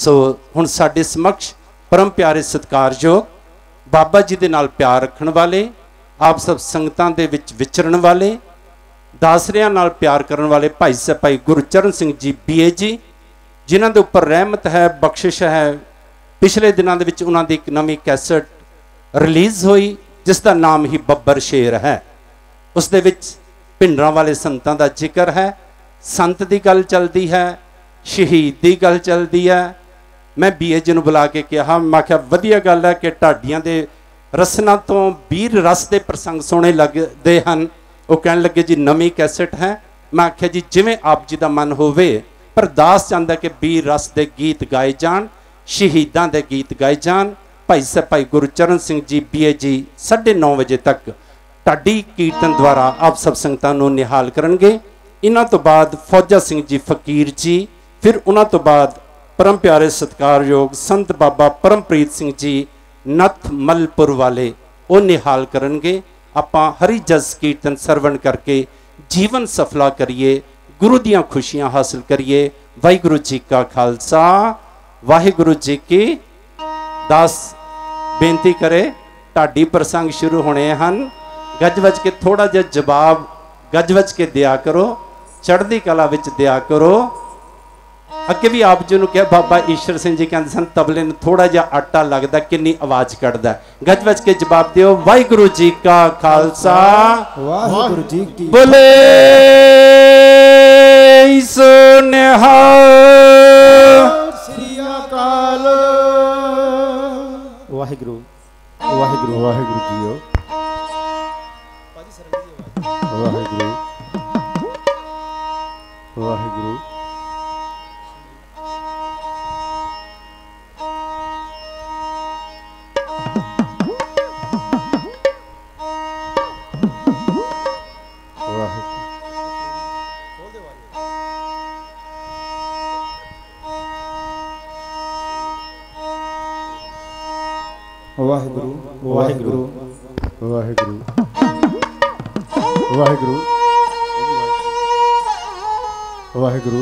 सो हुण साडे समक्ष परम प्यारे सत्कारयोग बाबा जी दे नाल प्यार रखण वाले, आप सब संगतां दे विच विचरण वाले, दासरियां नाल प्यार करन वाले भाई साहब भाई गुरचरण सिंह जी BA जी, जिन्हां दे उपर रहमत है, बख्शिश है। पिछले दिनां दे विच उन्हां दी एक नवीं कैसेट रिलीज़ हुई जिसका नाम ही बब्बर शेर है। उस दे विच भिंडरां वाले संतां दा जिक्र है, संत दी गल चलदी है, शहीद दी गल चलदी है। मैं BA जी नूं बुला के कहा, मैं आख्या वधिया गल है कि ढाडियां दे रसना तो वीर रस दे प्रसंग सोहणे लगदे हन। वो कहण लगे जी नवीं कैसेट है। मैं आख्या जी जिवें आप जी दा मन होवे, पर दास चाहता कि वीर रस दे गीत गाए जाण, शहीदां दे गीत गाए जाण। भाई साहब भाई गुरचरण सिंह जी BA जी 9:30 बजे तक ढाडी कीर्तन द्वारा आप सब संगतां नूं निहाल करनगे। इन्हां तो बाद फौजा सिंह जी फकीर जी, फिर उन्हां तो बाद परम प्यारे सत्कारयोग संत बाबा परमप्रीत सिंह जी नथ मलपुर वाले वो निहाल करनगे। आपां हरि जस कीर्तन सरवण करके जीवन सफला करिए, गुरु दियां खुशियां हासिल करिए। वाहिगुरु जी का खालसा, वाहिगुरु जी की। दास बेनती करे, ढाडी प्रसंग शुरू होने हैं, गज वज के थोड़ा जिहा जवाब गज वज के दिया करो, चढ़दी कला विच दिया करो। अगे भी आप जी नूं कहा, बाबा ईश्वर सिंह जी कहते सन तबले नूं थोड़ा जिहा आटा लगदा, किन्नी आवाज़ कढ़दा। गज वज के जवाब दिओ, वाहिगुरु जी का खालसा, वाहिगुरु जी की बोले सो निहाल। श्री अकाल। वाहिगुरु वाहिगुरु वाहिगुरु जीओ, वाहिगुरु वाहिगुरु। वाहिगुरु वाहिगुरु वाहिगुरु वाहिगुरु वाहिगुरु।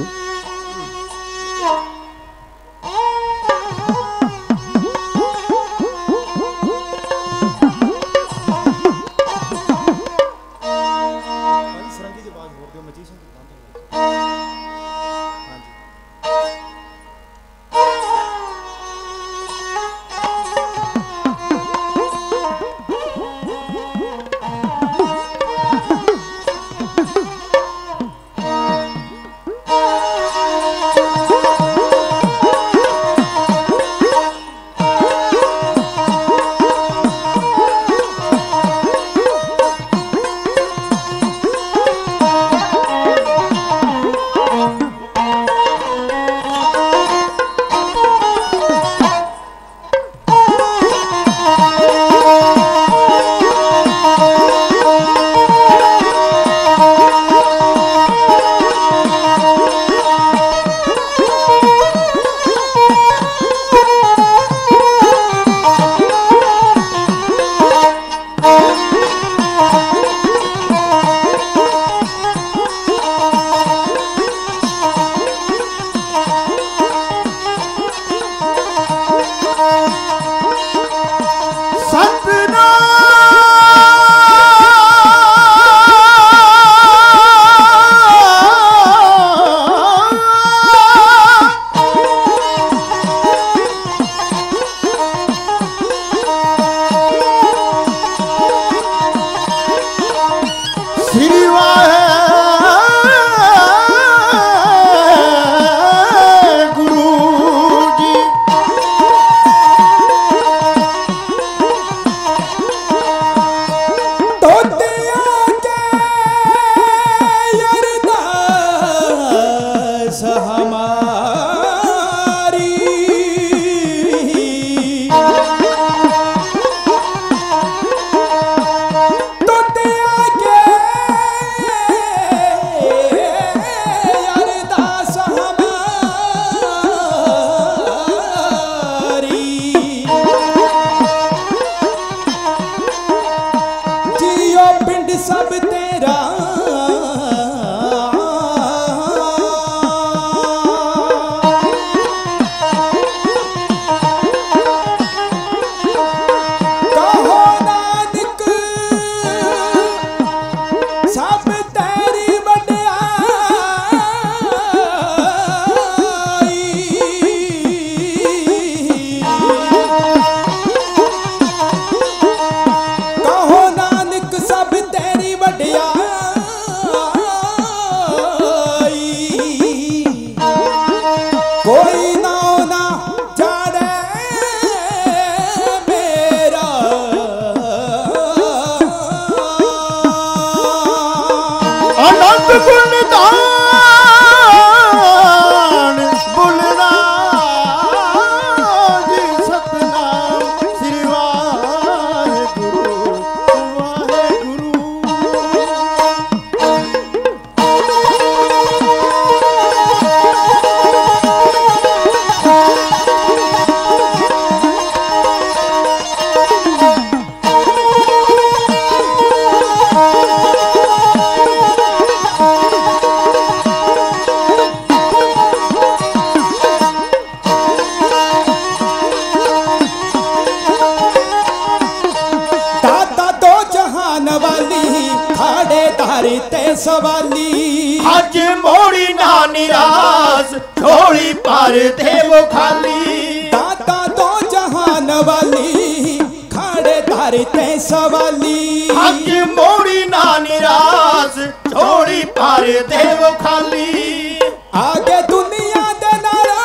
सवाली अज मोड़ी ना निराश झोली पर देवो खाली दाता दो जहान वाली खड़े दर ते सवाली अज मोड़ी ना निराश झोली पर देवो खाली आगे दुनिया दे नारो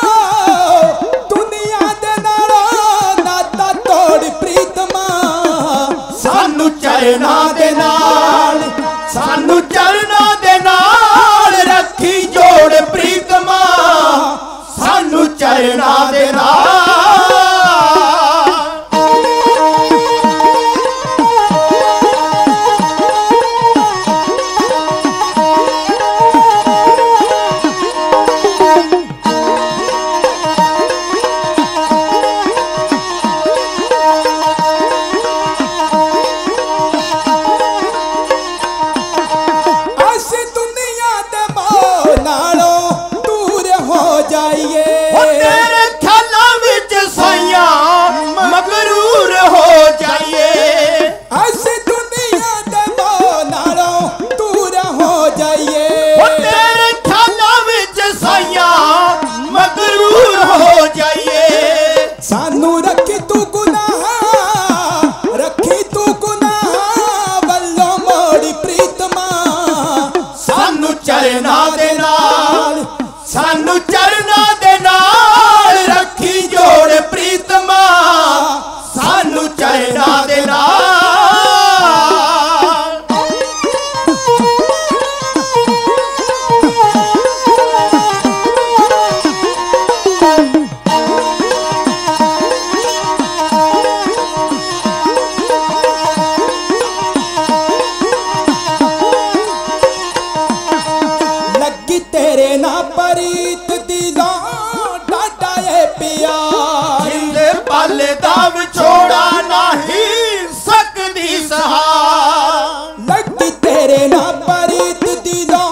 नाता तोड़ प्रीतमा सानू चरना दे नाल सानू चरना दे नाल रखी जोड़ प्रीतमा सानू चरना दे नाल सानू रखी तू गुनाह वल्लो मोड़ी प्रीतमा सानू चरना दे नाल सानू चरना दे नाल रखी जोड़ प्रीतमा सानू चरना दे नाल तेरे ना परीत दिलो डाडा ए प्यार जिंद पल दाव छोड़ा नहीं सकदी सहा लगी तेरे ना परीत दिलो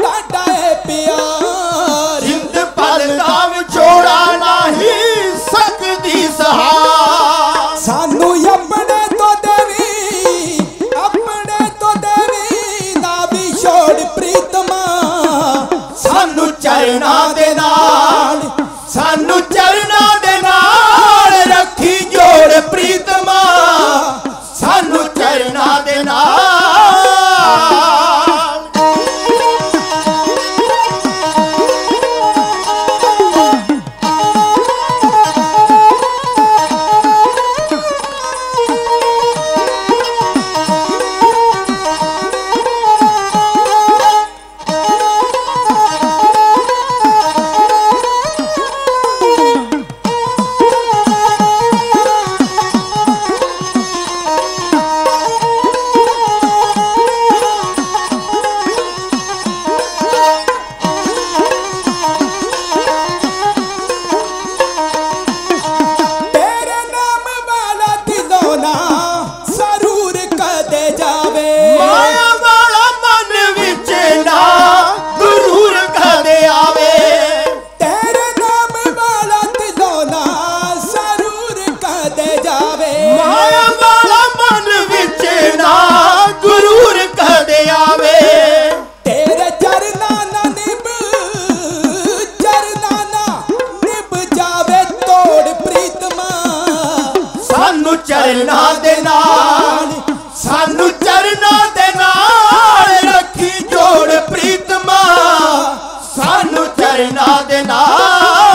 डाडा ए प्यार जिंद पल दाव छोड़ा नहीं सकदी सहा सानू अपने तो देवी ना भी छोड़ प्रीतमा सानू चरना दे नाल सानू चरना दे नाल रखी जोड़ प्रीतमा सानू चरना दे नाल चरना दे नाल सानू चरना दे नाल रखी जोड़ प्रीतमा सानू चरना दे नाल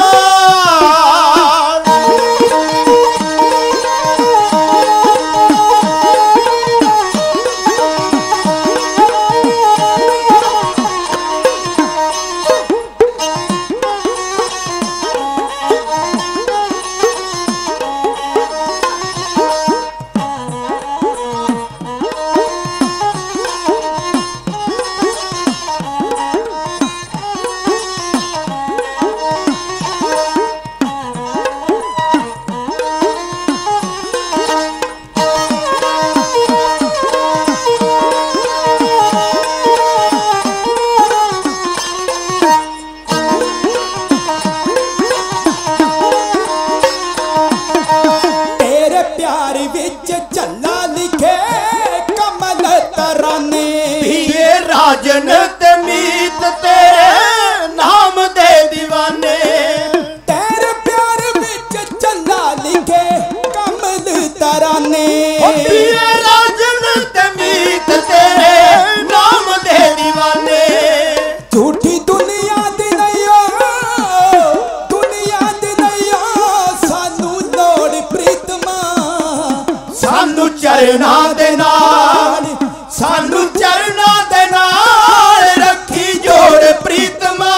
चरना दे नाल सानू चरना दे नाल रखी जोड़ प्रीतमा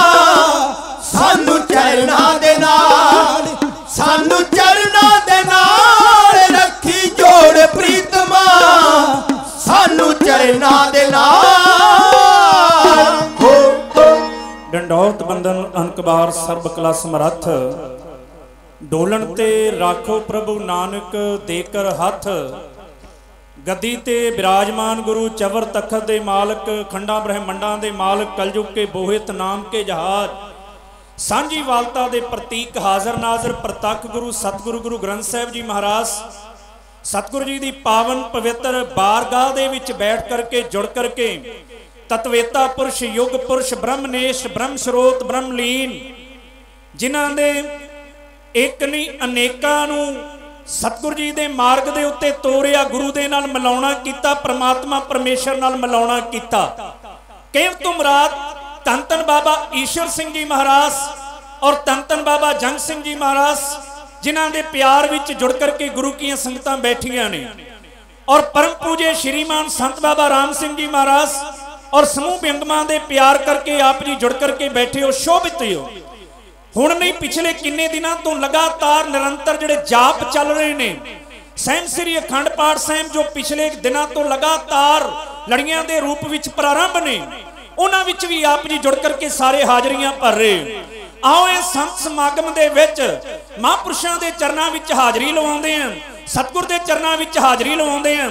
सानू चरना दे नाल सानू चरना दे नाल रखी जोड़ प्रीतमा सानू चरना दे नाल। डंडौत बंदन अनकबार सर्ब कला समरथ डोलन ते राखो प्रभु नानक देकर हथ गद्दी ते विराजमान गुरु चवर तखत दे मालक खंडा ब्रह्मंडा दे मालक कलयुग के बोहित नाम के जहाज सांझी वालता दे प्रतीक हाजर नाजर प्रतख गुरु सतगुरु गुरु ग्रंथ साहिब जी महाराज सतगुरु जी दी पावन पवित्र बारगाह दे विच बैठ करके जुड़ करके तत्वेता पुरुष युग पुरुष ब्रह्मनेश ब्रह्म स्रोत ब्रह्मलीन जिन्हां दे एक नहीं अनेकां नूं सतगुरु जी दे मार्ग दे उत्ते तोरिया गुरु दे नाल मिलाउणा कीता परमात्मा परमेश्वर नाल मिलाउणा कीता। कहण तो मुराद धन धन बाबा ईश्वर सिंह जी महाराज और धन धन बाबा जंग सिंह जी महाराज जिन्हां दे प्यार विच जुड़ करके गुरु कीआं संगतां बैठियां ने और परम पूजे श्रीमान संत बाबा राम सिंह जी महाराज और समूह बिंगमां दे प्यार करके आप जी जुड़ करके बैठे हो शोभित हो। हुण नहीं पिछले किन्ने दिनों तो लगातार निरंतर जिहड़े जाप चल रहे ने सहम श्री अखंड पाठ साहिब जो पिछले दिनों तो लगातार लड़ियां दे रूप विच प्रारंभ ने उन्हां विच भी आप जी जुड़ करके सारे हाजरियां भर रहे। आओ इस संत समागम दे विच महापुरुषां दे चरनां विच हाजरी लवाउंदे हैं सतगुर दे चरनां विच हाजरी लवाउंदे हैं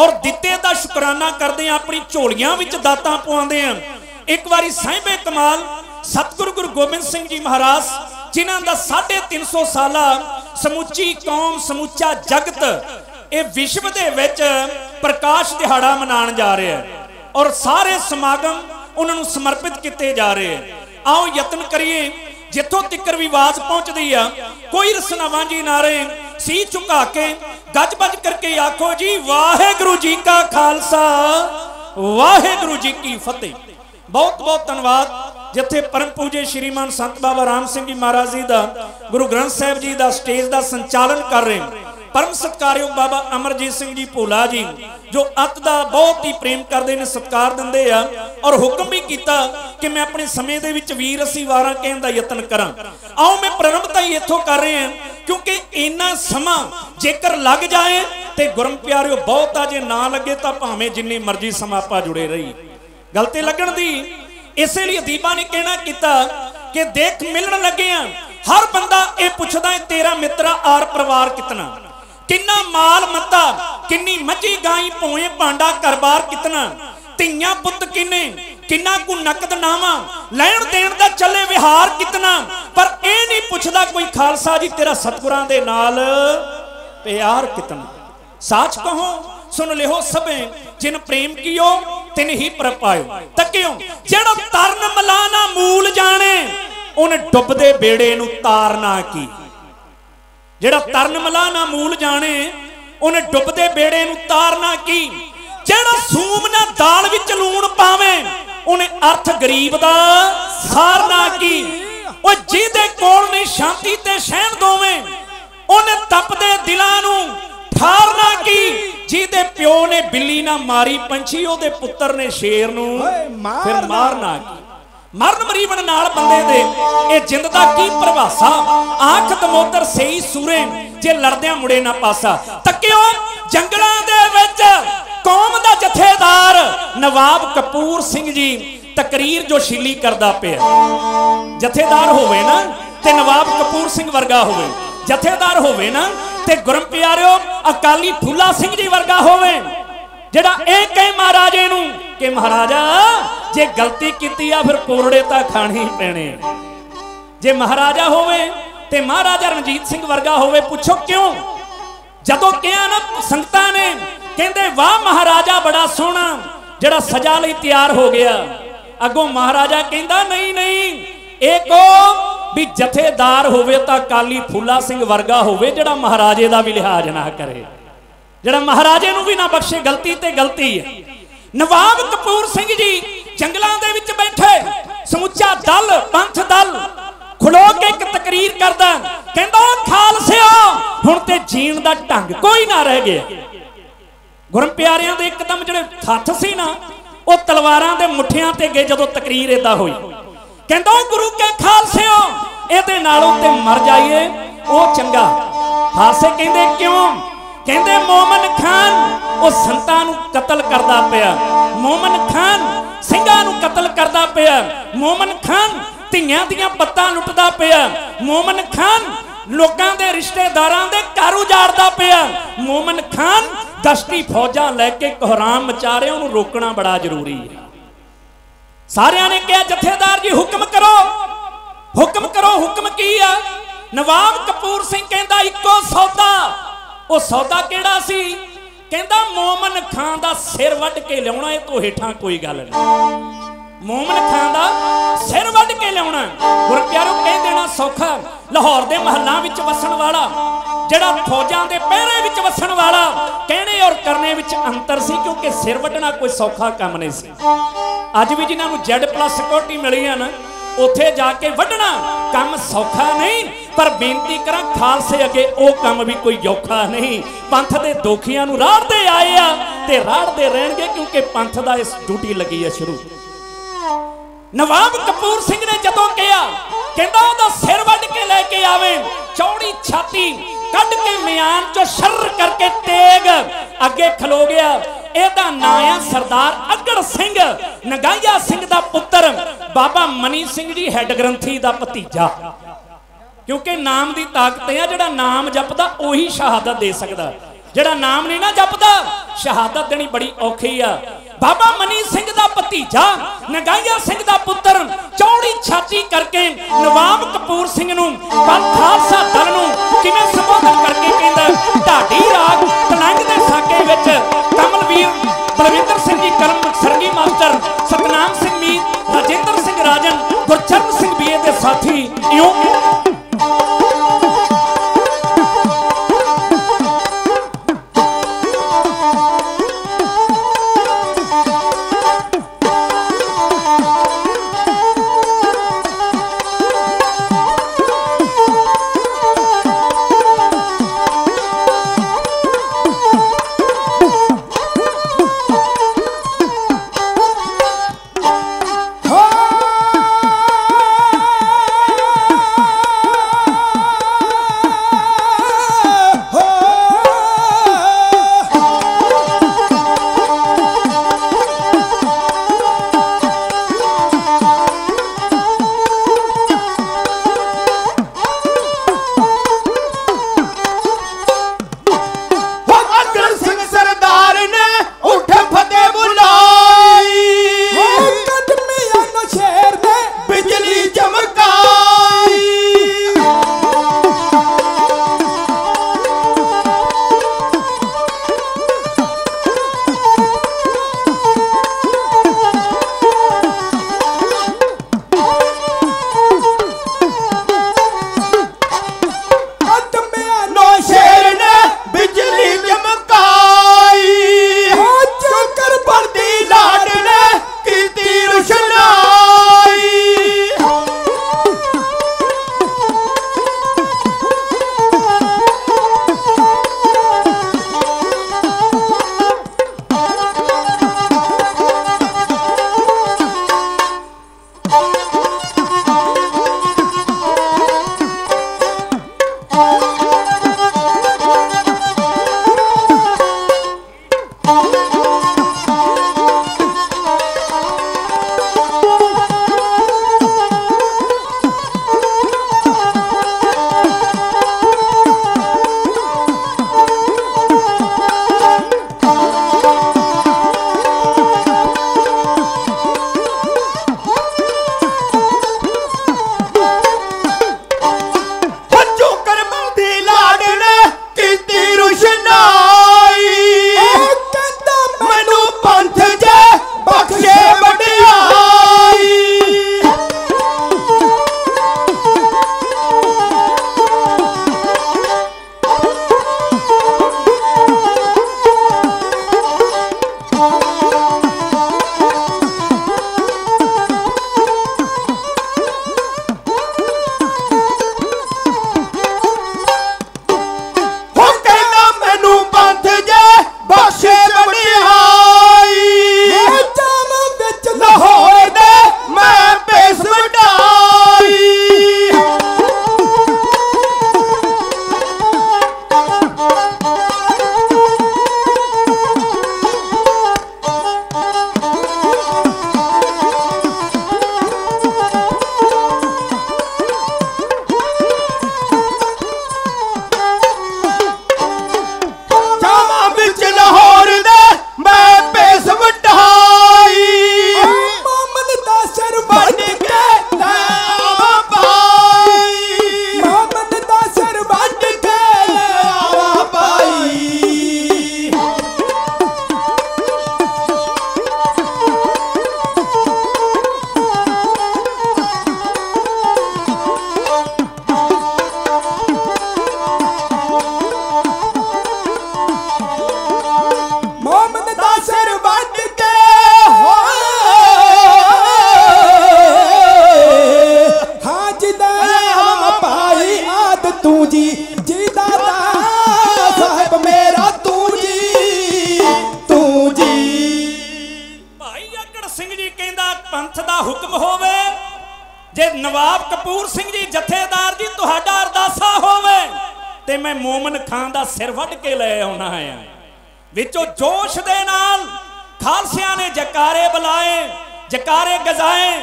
और दिते दा शुकराना करते हैं अपनी झोलियां विच दातां पवाउंदे हैं। एक बारी साहिबे कमाल सतगुरु गुरु गोबिंद सिंह जी महाराज जिन्हां दा 350 साला समुची कौम समूचा जगत ये विश्व दे विच प्रकाश दिहाड़ा मनाउण जा रहा है और सारे समागम उन्होंने समर्पित किए जा रहे हैं। आओ यत्न करिए जिथों तिकर भी आवाज पहुंचती है कोई रसनावां जी नारे सी झुका के गज बज करके आखो जी वाहेगुरु जी का खालसा वाहेगुरु जी की फतेह। बहुत बहुत धन्यवाद जिथे परम पूजे श्रीमान संत बाबा राम सिंह जी महाराज जी का गुरु ग्रंथ साहिब जी का स्टेज का संचालन कर रहे हैं परम सत्कारयोग बाबा अमरजीत सिंह जी भोला जी जो अत का बहुत ही प्रेम करते हैं सत्कार देंदे आ और हुक्म भी किया कि मैं अपने समय दे विच वीर असी वारा कहने का यत्न करा। आओ मैं प्रारंभता ही इथों कर रहे हैं क्योंकि इन्ना समा जेकर लग जाए तो गुरम प्यारिओ बहुत आ जे ना लगे तो भावें जिन्नी मर्जी समा आपा जुड़े रही गलती लगन दी। इसलिए अदीबा ने कहना किया कि देख मिलन लगे हैं हर बंदा ये पुछदा है तेरा मित्रा आर परिवार कितना किन्ना माल मत्ता किन्नी मच्छी गाई भोए भांडा घर बार कितना धीयां पुत किन्ने किन्ना को नकद नावा लैण देण दा चले विहार कितना पर ए नहीं पुछदा कोई खालसा जी तेरा सतगुरां दे नाल प्यार कितना। साच कहो सुन लिहो सबे जिन प्रेम कियो तिन ही पर पायो तकियो जेड़ा तरन मलाना मूल जाने उन डुबदे बेड़े नू तारना की जेड़ा तरन मलाना मूल जाने उन डुबदे बेड़े नू तारना की जेड़ा सूम ना दाल विच लूण पावे उन्हें अर्थ गरीब दा सारना की ओ जिहदे कोल ने शांति ते सहन दोवे उन्हें तपदे दिलां नू ठारना की जिहदे प्यो ने बिल्ली ना मारी पंछी ओदे पुत्तर ने शेर नू फिर मारना की मरण मरीबन नाल बंदे दे ए जिंद दा की प्रभासा आंख दमोदर सही सूरे जे लड़दियां मुड़े ना पासा तकियो जंगलां दे विच कौम दा जथेदार नवाब कपूर सिंह जी तकरीर जो शिली करदा पिया जथेदार होवे ना ते नवाब कपूर सिंह वर्गा होवे जथेदार होवे ना ते गुरम प्यारिओ अकाली फूला सिंह जी वर्गा होवे जेड़ा ए कहे महाराजे नू कि महाराजा जे गलती कीती आ फिर कोरड़े तां खाने ही पैणे जे महाराजा होवे ते महाराजा रणजीत सिंह वर्गा होवे पूछो क्यों जदों कहा ना संगतां ने कहंदे वाह महाराजा बड़ा सोहना जेड़ा सजा लई तैयार हो गया अगों महाराजा कहंदा नहीं नहीं एक भी जथेदार होवे तां काली फूला सिंह वर्गा होवे जेड़ा महाराजे दा भी लिहाज ना करे जेड़ा महाराजे नू भी ना बख्शे गलती ते गलती है। नवाब कपूर सिंह जी जंगलों दे विच बैठे समुचा दल पंथ दल खलो के एक तकरीर करदा कहंदा खालसिओ हुण ते जीण दा ढंग कोई ना रह गया गुरम प्यारियां दे एकदम जिहड़े हत्थ सी ना वो तलवारां दे मुठियां ते गए जदों तकरीर इदां होई कहंदा गुरु के खालसिओ इहदे नालों ते मर जाइए वो चंगा। खालसे कहंदे क्यों? कहंदे मोमन खान वो संतां नूं कतल करदा पिया, मोमन खान ਸਿੰਘਾਂ ਨੂੰ कतल करदा पिया, मोमन खान ਧੀਆਂ ਦੀਆਂ ਪੱਤਾਂ ਲੁੱਟਦਾ ਪਿਆ, मोमन खान लोकां दे रिश्तेदारां दे घर उजाड़दा पिया, मोमन खान दश्ती फौजां लैके कोहराम मचा रहे उन्होंने रोकना बड़ा जरूरी है। सारियां ने कहा जथेदार जी हुक्म करो, हुक्म करो। हुक्म की आ? नवाब कपूर सिंह कहंदा इक्को सौदा। वो सौदा केड़ा सी? कहंदा मोमन खान दा सिर वड्ड के लियाउणा, इह तों हेठां कोई गल नहीं। मोमन खान दा सिर वड्ड के लियाउणा। गुर प्यारो कह देना सौखा, लाहौर दे महलां विच वसण वाला, जिहड़ा फौजां दे पहरे विच वसण वाला, कहने और करने विच अंतर सी, क्योंकि सिर वड्डना कोई सौखा काम नहीं सी। अज भी जिन्हां नूं Z+ सिक्योरिटी मिली है ना, उत्थे जाके वड्डना काम सौखा नहीं, पर बेनती करा खालसे अगे वो काम भी कोई औखा नहीं। पंथ दे दोखियां नूं राड़दे आए आ ते राड़दे रहणगे, क्योंकि पंथ दा इस ड्यूटी लगी है शुरू। नवाब कपूर सिंह ने जदों कहा कहंदा ओहदा सिर वड्ड के लेके आवे, चौड़ी छाती कढ के म्यान चो शर्र करके तेग अगे खलो गया। ਇਹਦਾ ਨਾਂ ਆ सरदार अगड़ सिंह, नगाइया सिंह दा पुत्र, बाबा मनी सिंह जी हैड ग्रंथी दा भतीजा। क्योंकि नाम दी ताकत है, जिहड़ा नाम जपदा उही शहादत दे सकदा, जिहड़ा नाम नहीं ना जपदा शहादत देनी बड़ी औखी आ। बाबा मनी सिंह दा भतीजा, नगाइया सिंह दा पुत्र, चौड़ी छाती करके नवाब कपूर सिंह नूं पर खालसा दल नूं किवें संबोधन करके कहंदा ढाडी राग तलंग दे साके विच कमलवीर बलविंदर सिंह जी कलम सरगी मास्टर, सतनाम सिंह मीत, राजेंद्र सिंह राजन, गुरचरण सिंह बीए दे साथी इउं जी दाता साहब मेरा तू जी भाई अकड़ सिंह जी कहंदा पंथ दा हुक्म होवे जे नवाब कपूर सिंह जी जथेदार जी तुहाडा अरदासा होवे ते मैं मोमन खान दा सिर वड के ले आउणा है। विचों जोश दे नाल खालसियां ने जकारे बुलाए, जकारे गजाए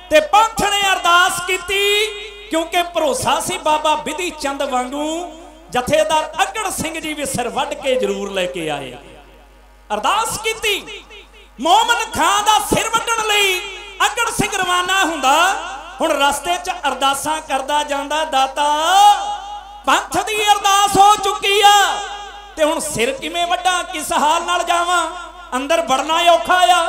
ते पंथ ने अरदास कीती, क्योंकि भरोसा सी बाबा बिधि चंद वांगू जथेदार अकड़ सिंह जी भी सिर वड के जरूर लेके आए। अरदास कीती, मोमन खान दा सिर वड्डण लई अकड़ सिंह रवाना हुंदा। हुण रस्ते च अरदासां करदा जांदा, दाता पंथ दी अरदास हो चुकी आ ते हुण सिर किवें वड्डां, किस हाल नाल जावां, अंदर वड़ना औखा आ।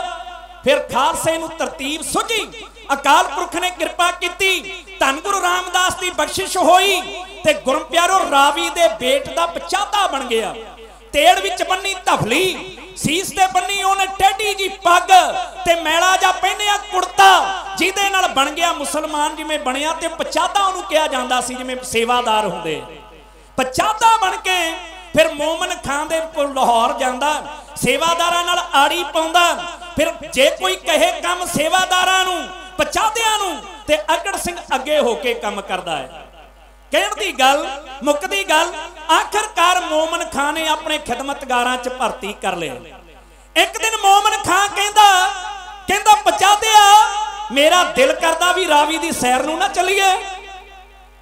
फिर खालसे नूं तरतीब सुझी, अकाल पुरख ने कृपा कीती, धन गुरु रामदास दी बख्शिश होई ते गुरम प्यारो रावी दे बेट दा पचादा बन गया। तेड़ विच बन्नी धफली, सीस ते बन्नी ओने टेढ़ी जी पग ते मैला जा पहनिया कुर्ता, जिहदे नाल बन गया मुसलमान जिवें बनिया। ते पचादा ओनू कहा जांदा सी जिवें सेवादार हुंदे। पचादा बन के फिर मोमन खान दे कोल लाहौर जांदा, सेवादारां नाल आड़ी पाउंदा। फिर जे कोई कहे काम सेवादारां नूं पचादियां नूं ते अकड़ सिंह अगे होके काम करदा है। कहण दी गल मुकदी गल, आखिरकार मोमन खान ने अपने खिदमतगारां च भर्ती कर लिया। एक दिन मोमन खान कहंदा पचादिया मेरा दिल करदा भी रावी दी सैर नूं ना चलीए।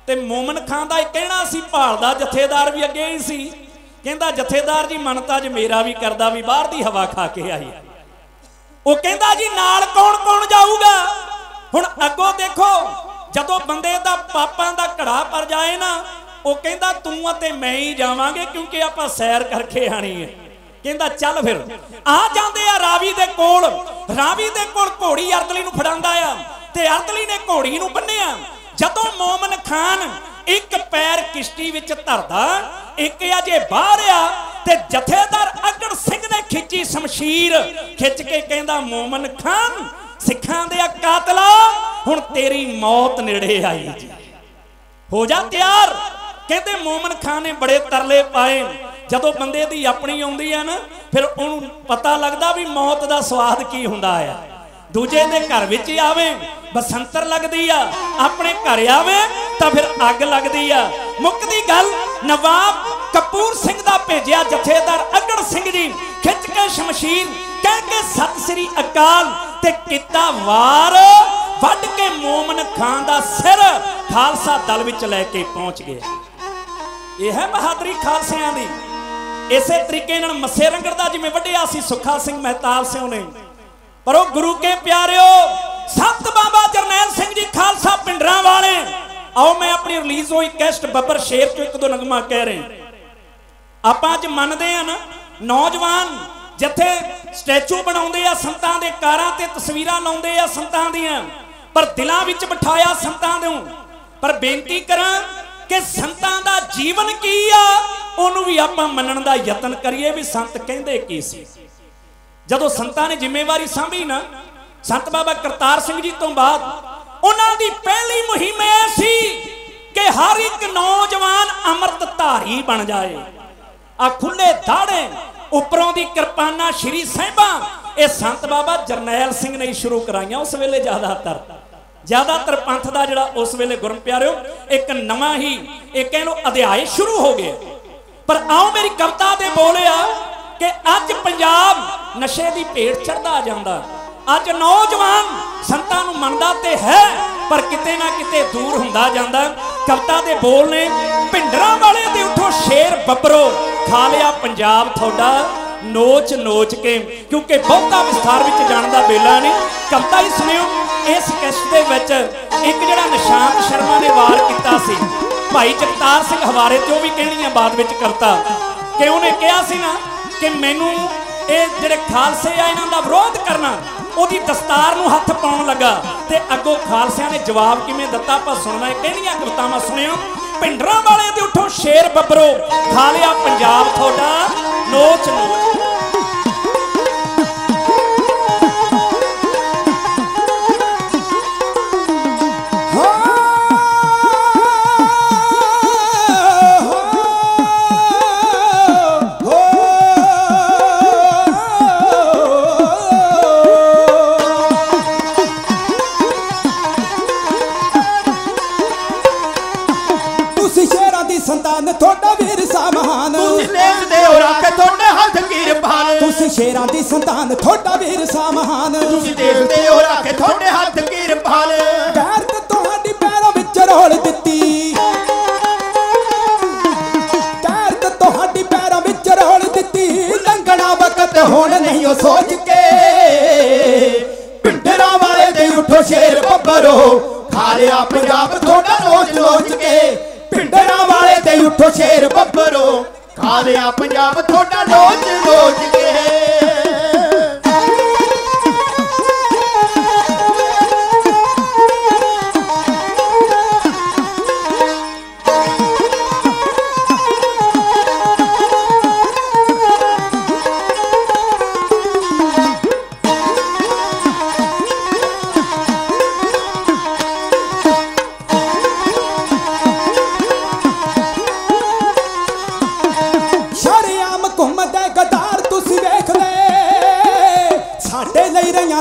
ते मोमन खान दा कहना सी, भालदा जथेदार भी अगे ही सी, कहंदा जथेदार जी मन तां अज मेरा भी करदा भी बाहर दी हवा खा के आई। वो कहंदा जी नाल कौन कौन जाऊगा। हुण अगों देखो जदों बंदे दा पापां दा घड़ा पर जाए ना, वो कहंदा तू ते मैं ही जावांगे, क्योंकि आपां सैर करके आनी है। कहंदा चल फिर आ जांदे आ रावी दे कोल। रावी दे कोल घोड़ी अरदली नूं फड़ांदा आ ते अरदली ने घोड़ी नूं बन्निया। जदों मोमन खान एक पैर किश्ती विच धरदा, एक अजे बाहर आ ते जथेदार अकड़ सिंह ने खिंची शमशीर, खिंच के कहंदा मोमन खान सिखां दे कातला हुण तेरी मौत नेड़े आई जी, हो जा तैयार। कहते मोमन खान ने बड़े तरले पाए। जदों बंदे दी अपनी आउंदी है ना, फिर उहनूं पता लगदा भी मौत दा स्वाद की हुंदा है। दूजे दे घर विच आवे बसंतर लगदी आ, अपने घर आवे तां फिर अग लगदी आ। मुकदी गल, नवाब कपूर सिंह दा भेजिया जथेदार अकड़ सिंह जी खिंच के शमशीर कह के सत श्री अकाल ते किता वार, वड के मोमन खान दा सिर खालसा दल विच लैके पहुंच गए। यह है बहादुरी खालसियां दी। इसे तरीके नाल मस्से रंगड़ दा जिवें वड्डिया सी सुखा सिंह महताब सिंह ने, पर वो गुरु के प्यारिओ संत बाबा जरनैल सिंह जी खालसा पिंडरां वाले। आओ मैं अपनी रिलीज हुई कैस्ट बब्बर शेर चो एक दो नगमा कह रहे। आप अज मनते हैं ना, नौजवान जिथे स्टैचू बनाउंदे आ संतां दे, कारां ते तस्वीरां लाउंदे आ संतां दियां, पर दिलां विच बिठाया संतां दे। पर बेनती करां कि संतां दा जीवन की आ, उहनूं भी आपां मनण दा यतन करिए भी संत कहंदे की सी। जदों संतां ने जिम्मेवारी सांभी ना, संत बाबा करतार सिंह जी तो बाद उन्हां दी पहली मुहिम यह सी कि हर एक नौजवान अमृत धारी बन जाए। आ खुले दाड़े उपरों दी किरपाना श्री साहिबा, ये संत बाबा जरनैल सिंह ने शुरू कराइया। उस वेले ज्यादातर पंथ दा जिहड़ा उस वेले गुरम प्यारिओ एक नवां ही एक कह लो अध्याय शुरू हो गया। पर आओ मेरी कविता दे बोलिया कि अज पंजाब नशे दी भेट चढ़दा जांदा। अज नौजवान संतां नूं मनदा ते है, पर किते ना किते दूर हुंदा जांदा। कविता दे बोल ने, भिंडरां वाले दे उठो शेर बब्बरो, खा लिया पंजाब थोड़ा नोच नोच के। क्योंकि बहुता विस्तार विच जाण दा बेला नहीं, कविता ही सुनियो। इस किश्त दे विच एक जिहड़ा निशांत शर्मा ने वार कीता सी, भाई जगतार सिंह हवारे ते, भी कहनी बाद विच करता कि उन्हें कहा सी ना कि मैनू ये जिहड़े खालसे आ इन्हां दा विरोध करना, ओदी दस्तार नूं हथ पाउण लगा। ते अगों खालसियां ने जवाब किवें दित्ता पर सुणना है। कहणियां कवितावां सुणियो। भिंडरां वाले दे उठो शेर बब्बरो, खा लिया पंजाब थोड़ा नोच नोच। संतान थोड़ा विरसा महान तुसी देखदे हो रख थोड़े हथ किरपान तुसी शेरां दी संतान थोड़ा विरसा महान तुसी देखदे हो रख थोड़े हथ किरपान पैर ते तुहाडी पैरों विच रोल दित्ती पैर ते तुहाडी पैरों विच रोल दित्ती लंघना वक्त हुण नहीं ओ सोच के पिंडरा वाले दे उठो शेर बब्बरो खा लिया पंजाब थोड़ा नोच नोच के पिंडरा वाले दे उठो शेर बब्बरो खा लिया पंजाब थोड़ा नोच नोच के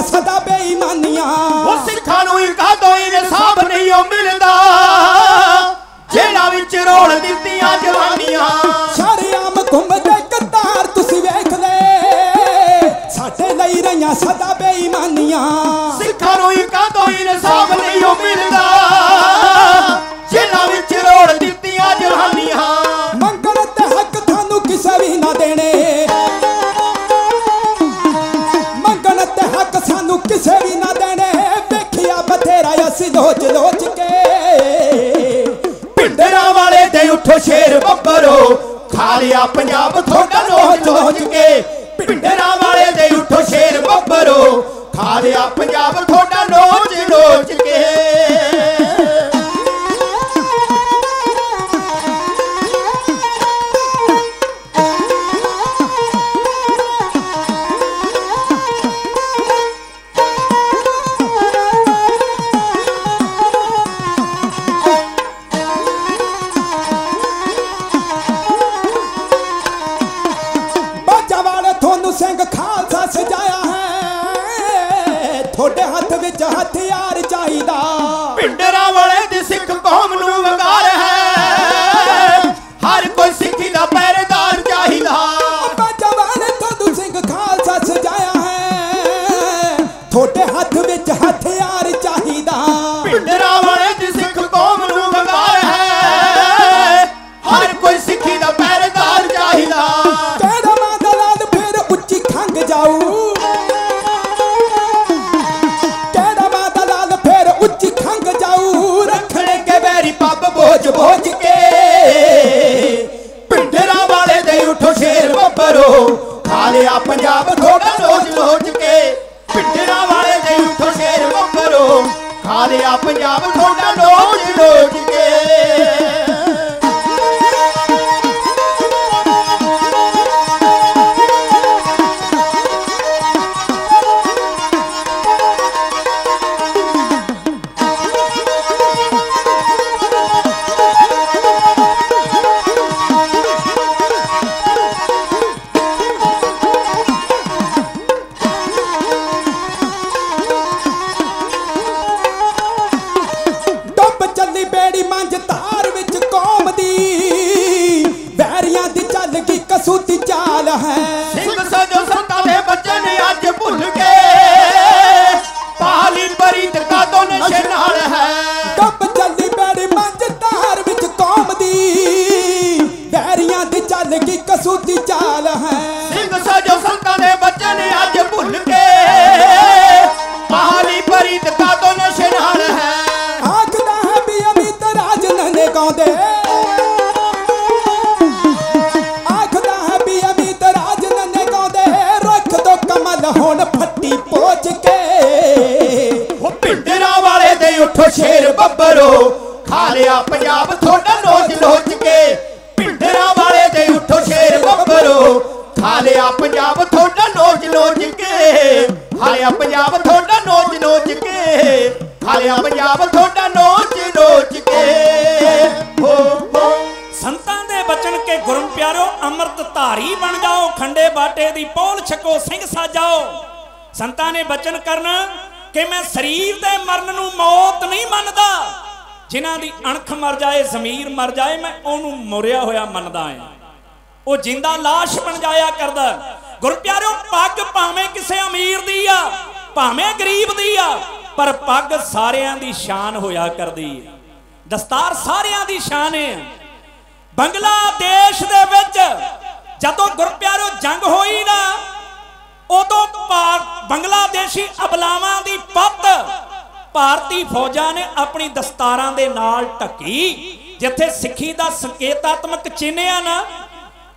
सदा बेईमानियां वो सिखां नूं कादों इंसाफ नहीं मिलदा जेड़ा विच रोल दित्तियां जवानियां शरियाम घुमदे गद्दार तुसी वेख ले साडे लई रहियां सदा बेईमानियां सिखां नूं कादों इंसाफ नहीं मिलदा जेड़ा विच रोल दित्तियां जवानियां मंगण ते हक थानू किसे भी ना देने सानू किसे भी ना देने देखिया बथेरा असी लोच लोच के पिंडरा वाले दे उठो शेर बब्बरो खा लिया पंजाब थोड़ा नोच नोच के पिंडरा वाले दे उठो शेर बब्बरो खा लिया पंजाब थोड़ा नोच नोच के सिंह खालसा सजाया है थोड़े हाथ विच हथियार चाहिदा पिंडरा वाले दी सिख कौम नूं वंगार है हर कोई सिखी दा पहरेदार चाहिदा जवान थोनू सिंह खालसा सजाया है थोड़े हाथ विच हथियार चाहिदा पिंडरा वाले दी सिख कौम नूं वंगार है हर कोई सिखी दा पहरेदार चाहिदा बोझ बोझ के पिंडरा वाले दे उठो शेर बब्बरो खा लिया पंजाब थोड़ा नोच नोच के पिंडरा वाले दे उठो शेर बब्बरो खा लिया पंजाब थोड़ा नोच नोच के कसूती चाल है सिंह सजो संता दे बचन अज भुल के पाली बरीत कादों नशे नाल है कब चली बेड़ी मंज तार विच कौम दी बैरियां दी चल की कसूती चाल है सिंह सजो संता दे बचन अज भुल के पाली बरीत कादों नशे नाल है आखदा है भी अमित राज नने गांदे हुण फट्टी पोच के वो पिंडरा वाले दे उठो शेर बब्बरो खा लिया पंजाब थोड़ा नोच नोच के पिंडरा वाले दे उठो शेर बब्बरो खा लिया पंजाब थोड़ा नोच नोच के खा लिया पंजाब थोड़ा नोच नोच के खा लिया पंजाब थोड़ा नोच नोच के हो संतां दे बचन के गुरम प्यारो अमृत धारी बन जाओ खंडे बाटे दी पोल छको सिंह साजाओ संतां ने बचन करना कि मैं शरीर दे मरण नूं मौत नहीं मनदा जिन्हां दी अणख मर जाए, ज़मीर मर जाए, मैं उहनूं मुरिया होया मनदा है। वो जिंदा लाश बन जाया करदा। गुरु प्यारिओ, पग भावें किसे अमीर दी आ, भावें गरीब दी आ, पर पग सारियां दी शान होया करदी है। दस्तार सारियां दी शान है। बांग्लादेश दे विच जदों गुरु प्यारिओ जंग होई ना, उदों बांग्लादेशी अबलावां दी पत भारती फौजां ने अपनी दस्तारां दे नाल ढकी। जिथे सिੱਖੀ दा संकेतात्मक चिन्ह आ ना,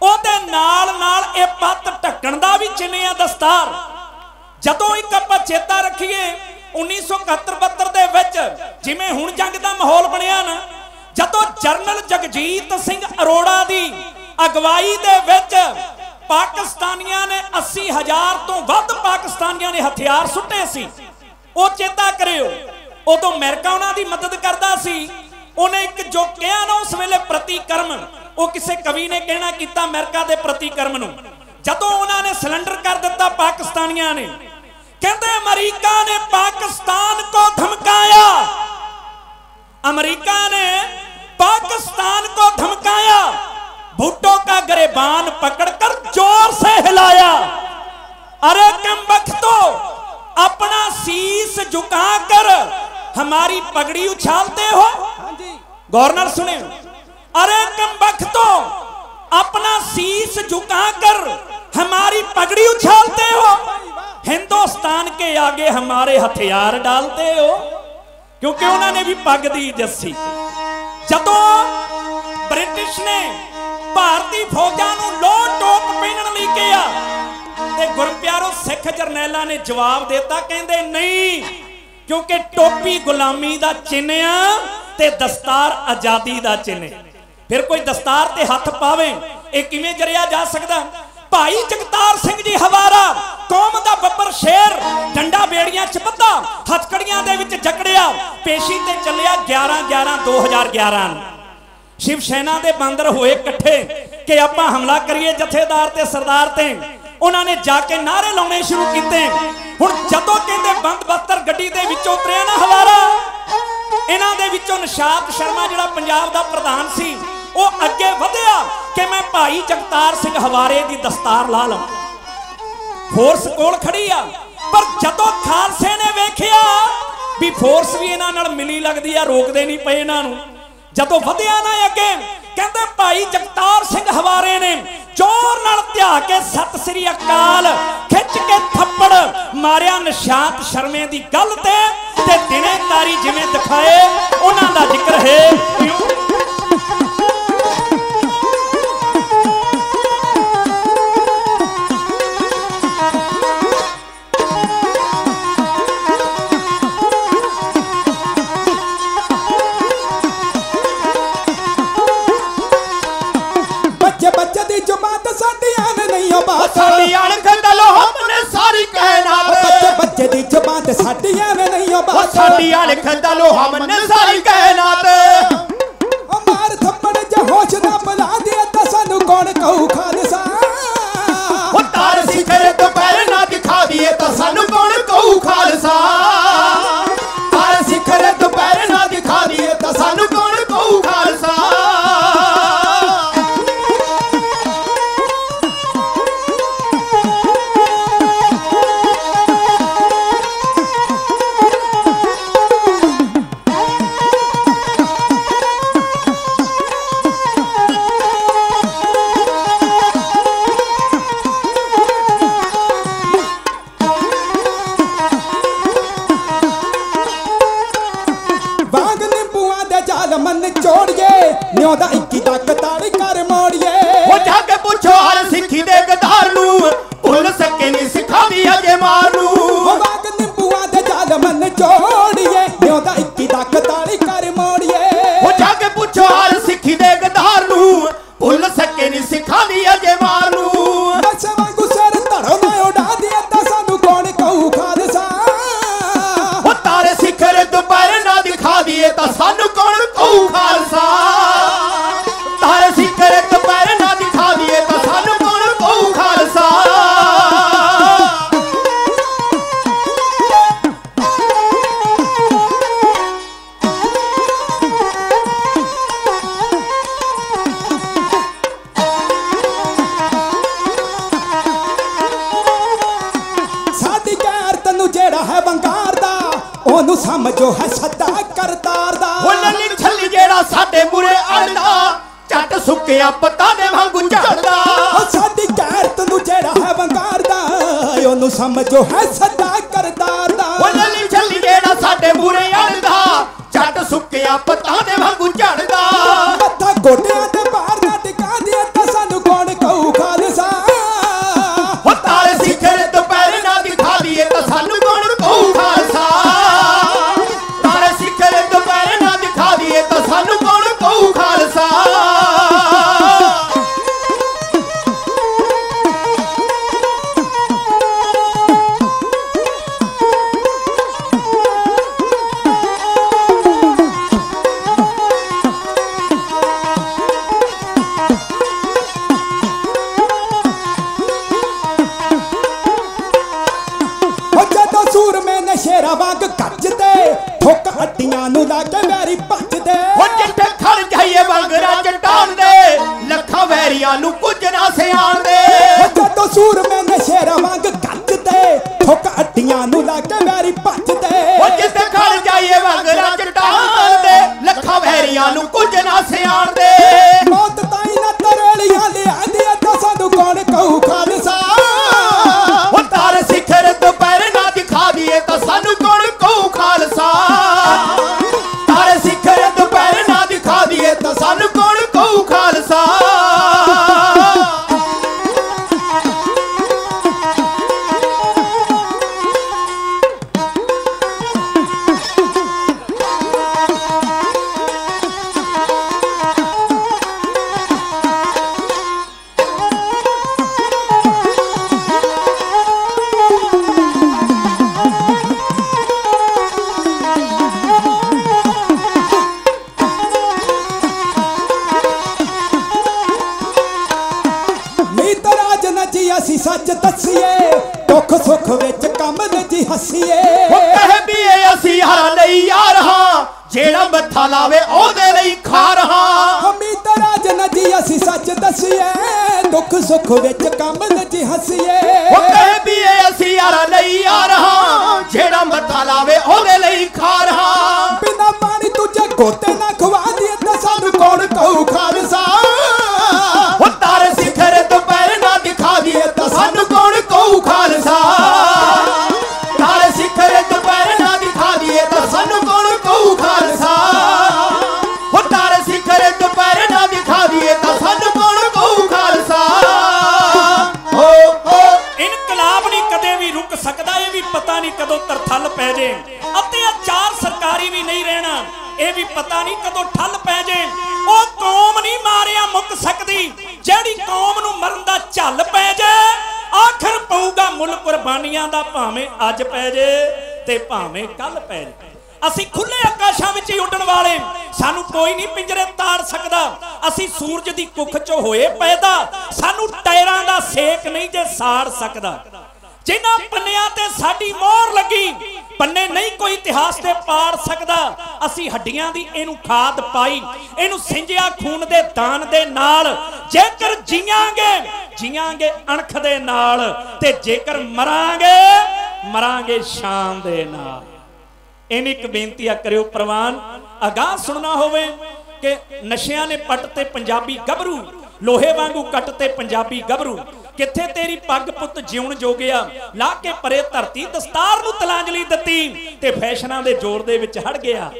ਉਹਦੇ ਨਾਲ ਇਹ ਪੱਤ ਢੱਕਣ ਦਾ ਵੀ ਚਿੰਨ੍ਹ ਆ ਦਸਤਾਰ। ਜਦੋਂ ਇੱਕ ਆਪਾਂ ਚੇਤਾ ਰੱਖੀਏ 1971-72 ਦੇ ਵਿੱਚ ਜਿਵੇਂ ਹੁਣ ਜੰਗ ਦਾ ਮਾਹੌਲ ਬਣਿਆ ਨਾ, ਜਦੋਂ ਜਰਨਲ ਜਗਜੀਤ ਸਿੰਘ ਅਰੋੜਾ ਦੀ ਅਗਵਾਈ ਦੇ ਵਿੱਚ ਪਾਕਿਸਤਾਨੀਆਂ ਨੇ 80,000 ਤੋਂ ਵੱਧ ਪਾਕਿਸਤਾਨੀਆਂ ਨੇ ਹਥਿਆਰ ਸੁੱਟੇ ਸੀ। ਉਹ ਚੇਤਾ ਕਰਿਓ, ਉਦੋਂ ਅਮਰੀਕਾ ਉਹਨਾਂ ਦੀ ਮਦਦ ਕਰਦਾ ਸੀ। ਉਹਨੇ ਇੱਕ ਜੋ ਕਿਹਾ ਨਾ ਉਸ ਵੇਲੇ ਪ੍ਰਤੀਕਰਮ, ਉਹ ਕਿਸੇ ਕਵੀ ਨੇ ਕਹਿਣਾ ਕੀਤਾ ਅਮਰੀਕਾ ਦੇ ਪ੍ਰਤੀਕਰਮ ਨੂੰ। ਜਦੋਂ ਉਹਨਾਂ ਨੇ ਸਿਲੰਡਰ ਕਰ ਦਿੱਤਾ ਪਾਕਿਸਤਾਨੀਆਂ ਨੇ, कहते अमेरिका ने पाकिस्तान को धमकाया, अमेरिका ने पाकिस्तान को धमकाया, भुट्टो का गिरबान पकड़कर जोर से हिलाया। अरे कमबख्तो, अपना शीश झुकाकर हमारी पगड़ी उछालते हो। गवर्नर सुने, अरे कमबख्तो, अपना शीश झुकाकर हमारी पगड़ी उछालते हो, हिंदुस्तान के आगे हमारे हथियार डालते हो। क्योंकि उन्होंने भी पग दी इज्जत सी। जदों ब्रिटिश ने भारतीय फौजां नूं लोह टोप पहनण लई कहा ते गुरु प्यारो सिख जरनैलां ने जवाब देता, कहंदे नहीं, क्योंकि टोपी गुलामी दा चिन्ह आ ते दस्तार आजादी दा चिन्ह। फिर कोई दस्तार ते हथ पावे, ये किवें जरिया जा सकदा? भाई जगतार सिंह जी हवारा, कौम दा बब्बर शेर, डंडा बेड़ियां च बद्धा, हथकड़ियां दे विच जकड़िया, पेशी ते चलिया 11/11/2011। शिव सेना दे बांदर होए इकट्ठे कि आपां हमला करिए जथेदार ते सरदार ते। उन्होंने जाके नारे लाने शुरू किए। हुण जदों कहंदे बंद बस्तर गड्डी दे विचों उतरिया ना हवारा, इन्हां दे विचों निशात शर्मा जिहड़ा पंजाब दा प्रधान सी, वो अगे वधिया कि मैं भाई जगतार सिंह हवारे की दस्तार ला लवां। फोर्स कोल खड़ी आ, पर जदों खालसे ने वेखिया भी फोर्स भी इन्हां नाल मिली लगदी आ, रोकदे नहीं पए इन्हां नूं। जदों वधिया ना अगे, कहंदे भाई जगतार सिंह हवारे ने जोर नाल ध्या के सत श्री अकाल खिच के थप्पड़ मारिया निशात शर्मे की गल ते दिने तारी जिवें दिखाए उन्हां दा जिक्र है। साडी अणख दलो हमने सारी कायनात, बच्चे बच्चे दी जुबान ते साडी एवें नहीं हो बात, साडी अणख दलो हमने सारी कायनात। ओ मार थप्पड़ जे होश ना बना दे ता सानू कौन कहू खालसा। ओ तार सिखर तो पैर ना दिखा दिए ता सानू कौन कहू खालसा। तार सिखर तो पैर ना दिखा दिए ता सानू कौन कहू खालसा। समझो है सदा करतार दा लली छली जेड़ा साडे मुरे अड़दा झट सुक्किया पत्ता दे वांगू झड़दा साडी गैरत नू जेड़ा है वंगारदा ओनू समझो है सदा करतार दा लली छली जेड़ा साडे मुरे अड़दा झट सुक्किया पत्ता दे वांगू झड़दा मत्था गोडियां ते बाहर ना टिका दे तां सानू कौन कहू खालसा तारे सिखर दोपहर ना दिखा दिए तां सानू कौन कहू खालसा तारे सिखर दोपहर ना दिखा दिए तां सानू कौन कहू खालसा शेरा वांग गजदे ठोक हड्डियां नू लाके वैरी भजदे जिथे खड़ जाइए वांगरा चट्टान दे लखां वैरियां नू कुछ ना सियाण दे जदों सूर में शेरा वांग गजदे ठोक हड्डियां नू लाके वैरी भजदे जिथे खड़ जाइए वांगरा चट्टान दे लखां वैरियां नू कुछ ना सियाण दे मौत ताई ना तरलियां लिया दे तां सानू कौन कहू खालसा तारे सिखर दोपहर ना दिखा दिए तां सानू कौन कहू खालसा तारे सिखर दोपहर ना दिखा दिए तां सानू कौन कहू खालसा असी सच दसीए दुख सुख विच कमल जी हसीए कह भी असी हरा नहीं यार हां जेड़ा मत्था लावे ओदे लई खार हां हमीद राज नजी असी सच दसीए दुख सुख विच कमल जी हसीए कह भी असी हरा नहीं यार हां जेड़ा मत्था लावे ओदे लई खार हां बिना पानी तुझे गोते ना खवा दिए तां सानू कौन कहू खालसा तारे सिखर दोपहर ना दिखा दिए तां सानू कौन कहू खालसा तारे सिखर दोपहर ना दिखा दिए तां सानू कौन कहू खालसा तारे सिखर दोपहर ना दिखा दिए तां सानू कौन कहू खालसा इनकलाब नहीं कदे भी रुक सकदा ये भी पता नहीं कदों तरथल पै जे अत्याचार सरकारी भी नहीं रहना ये भी पता नहीं कदों ठल पै जे ओ कौम नहीं मारिया मुक सकदी जेड़ी कौम नू मरन दा झल पै जे आखिर पऊगा मुल कुर्बानियां दा भावें अज पै जे ते भावें कल पै जे असी खुले आकाशां विच ही उड़न वाले सानू कोई नहीं पिंजरे ताड़ सकदा असी सूरज दी कुख चो होए पैदा सानू टायरां दा सेक नहीं जे साड़ सकदा जिन्हां पन्नियां ते साडी मोहर लगी पन्ने नहीं कोई इतिहास ते पाड़ सकदा असी हड्डियां दी इनू खाद पाई इनू सिंजिया खून दे दान दे नाल जेकर जियांगे अणख दे नाल ते जेकर मरांगे शान दे नाल इन एक बेनती करियो प्रवान अगाह सुनना होवे कि नशियां ने पट ते पंजाबी गभरू लोहे वांगू कट ते पंजाबी गभरू किथे तेरी पग पुत जिउण जोगिया ला के परे धरती दस्तार नू तलांजलि दती ते फैशनां दे जोर दे विच हड़ गया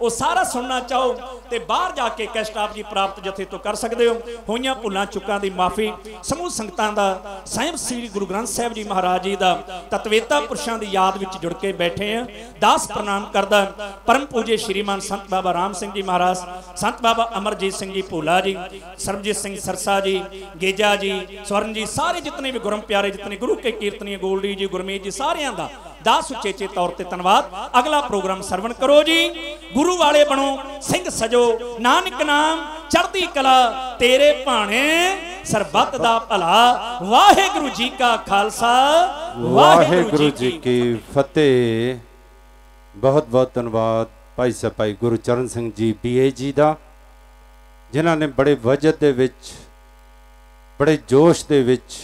वो सारा सुनना चाहो तो बाहर जाके कैस्ट आप जी प्राप्त जथे तो कर सकते हो होइयां भुलां चुकां दी माफ़ी समूह संगतां दा साहिब श्री गुरु ग्रंथ साहिब जी महाराज जी दा तत्वेता पुरुषां दी याद विच जुड़ के बैठे हैं दास प्रणाम करदा परम पूजे श्रीमान संत बाबा राम सिंह जी महाराज संत बाबा अमरजीत सिंह जी भूला जी सरबजीत सिंह सरसा जी गेजा जी स्वर्ण जी सारे जितने भी गुरम प्यारे जितने गुरु के कीर्तनी गोल्डी जी गुरमीत जी सारियां दा दास उचेचे तौर पर धन्यवाद। अगला प्रोग्राम सरवण करो जी। गुरु वाले बनो सिंह सजो नानक नाम चढ़ती कला तेरे भाणे सरबत दा भला। वाहेगुरु जी का खालसा वाहेगुरु जी की फतेह। बहुत बहुत धन्यवाद भाई साहब भाई गुरचरण सिंह जी BA जी दा जिन्हां ने बड़े वजद दे विच बड़े जोश दे विच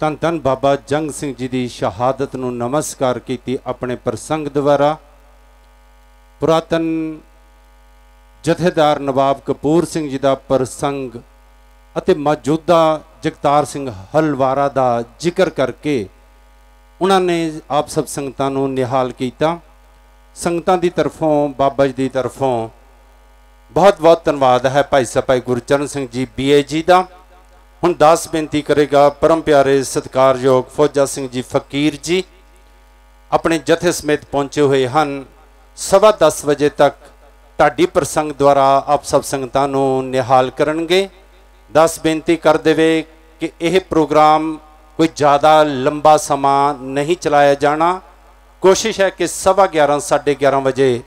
ਧੰਨ ਧੰਨ ਬਾਬਾ ਜੰਗ ਸਿੰਘ ਜੀ ਦੀ ਸ਼ਹਾਦਤ ਨੂੰ ਨਮਸਕਾਰ ਕੀਤੀ ਆਪਣੇ ਪ੍ਰਸੰਗ ਦੁਆਰਾ। ਪੁਰਾਤਨ ਜਥੇਦਾਰ ਨਵਾਬ ਕਪੂਰ ਸਿੰਘ ਜੀ ਦਾ ਪ੍ਰਸੰਗ ਅਤੇ ਮੌਜੂਦਾ ਜਗਤਾਰ ਸਿੰਘ ਹਲਵਾਰਾ ਦਾ ਜ਼ਿਕਰ ਕਰਕੇ ਉਹਨਾਂ ਨੇ ਆਪ ਸਭ ਸੰਗਤਾਂ ਨੂੰ ਨਿਹਾਲ ਕੀਤਾ। ਸੰਗਤਾਂ ਦੀ ਤਰਫੋਂ ਬਾਬਾ ਜੀ ਦੀ ਤਰਫੋਂ ਬਹੁਤ ਬਹੁਤ ਧੰਨਵਾਦ ਹੈ ਭਾਈ ਸਾਹਿਬ ਭਾਈ ਗੁਰਚਰਨ ਸਿੰਘ ਜੀ BA ਜੀ ਦਾ। ਹੁਣ ਦਾਸ ਬੇਨਤੀ ਕਰੇਗਾ ਪਰਮ ਪਿਆਰੇ ਸਤਿਕਾਰਯੋਗ ਫੌਜਾ ਸਿੰਘ ਜੀ ਫਕੀਰ ਜੀ ਆਪਣੇ ਜਥੇ ਸਮੇਤ ਪਹੁੰਚੇ ਹੋਏ ਹਨ। 10:15 ਵਜੇ ਤੱਕ ਢਾਡੀ ਪ੍ਰਸੰਗ ਦੁਆਰਾ ਆਪ ਸਭ ਸੰਗਤਾਂ ਨੂੰ ਨਿਹਾਲ ਕਰਨਗੇ। ਦਾਸ ਬੇਨਤੀ ਕਰ ਦੇਵੇ ਕਿ ਇਹ ਪ੍ਰੋਗਰਾਮ ਕੋਈ ਜ਼ਿਆਦਾ ਲੰਬਾ ਸਮਾਂ ਨਹੀਂ ਚਲਾਇਆ ਜਾਣਾ। ਕੋਸ਼ਿਸ਼ ਹੈ ਕਿ 11:15 11:30 ਵਜੇ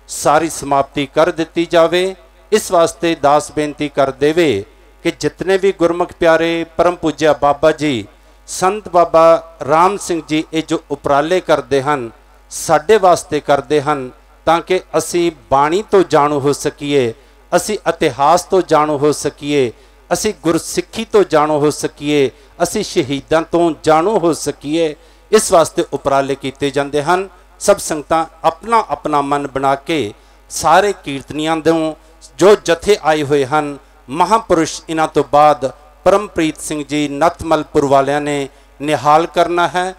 ਸਾਰੀ ਸਮਾਪਤੀ ਕਰ ਦਿੱਤੀ ਜਾਵੇ। ਇਸ ਵਾਸਤੇ ਦਾਸ ਬੇਨਤੀ ਕਰ ਦੇਵੇ ਕਿ ਜਿਤਨੇ ਵੀ ਗੁਰਮੁਖ ਪਿਆਰੇ ਪਰਮ ਪੂਜਿਆ ਬਾਬਾ ਜੀ ਸੰਤ ਬਾਬਾ ਰਾਮ ਸਿੰਘ ਜੀ ਇਹ ਜੋ ਉਪਰਾਲੇ ਕਰਦੇ ਹਨ ਸਾਡੇ ਵਾਸਤੇ ਕਰਦੇ ਹਨ ਤਾਂ ਕਿ ਅਸੀਂ ਬਾਣੀ ਤੋਂ ਜਾਣੂ ਹੋ ਸਕੀਏ, ਅਸੀਂ ਇਤਿਹਾਸ ਤੋਂ ਜਾਣੂ ਹੋ ਸਕੀਏ, ਅਸੀਂ ਗੁਰਸਿੱਖੀ ਤੋਂ ਜਾਣੂ ਹੋ ਸਕੀਏ, ਅਸੀਂ ਸ਼ਹੀਦਾਂ ਤੋਂ ਜਾਣੂ ਹੋ ਸਕੀਏ। ਇਸ ਵਾਸਤੇ ਉਪਰਾਲੇ ਕੀਤੇ ਜਾਂਦੇ ਹਨ। ਸਭ ਸੰਗਤਾਂ ਆਪਣਾ ਆਪਣਾ ਮਨ ਬਣਾ ਕੇ ਸਾਰੇ ਕੀਰਤਨੀਆਂ ਦੇ ਜੋ ਜਥੇ ਆਏ ਹੋਏ ਹਨ ਮਹਾਂਪੁਰਸ਼ ਇਹਨਾਂ ਤੋਂ ਬਾਅਦ ਪਰਮਪ੍ਰੀਤ ਸਿੰਘ ਜੀ ਨਤਮਲਪੁਰ ਵਾਲਿਆਂ ਨੇ ਨਿਹਾਲ ਕਰਨਾ ਹੈ।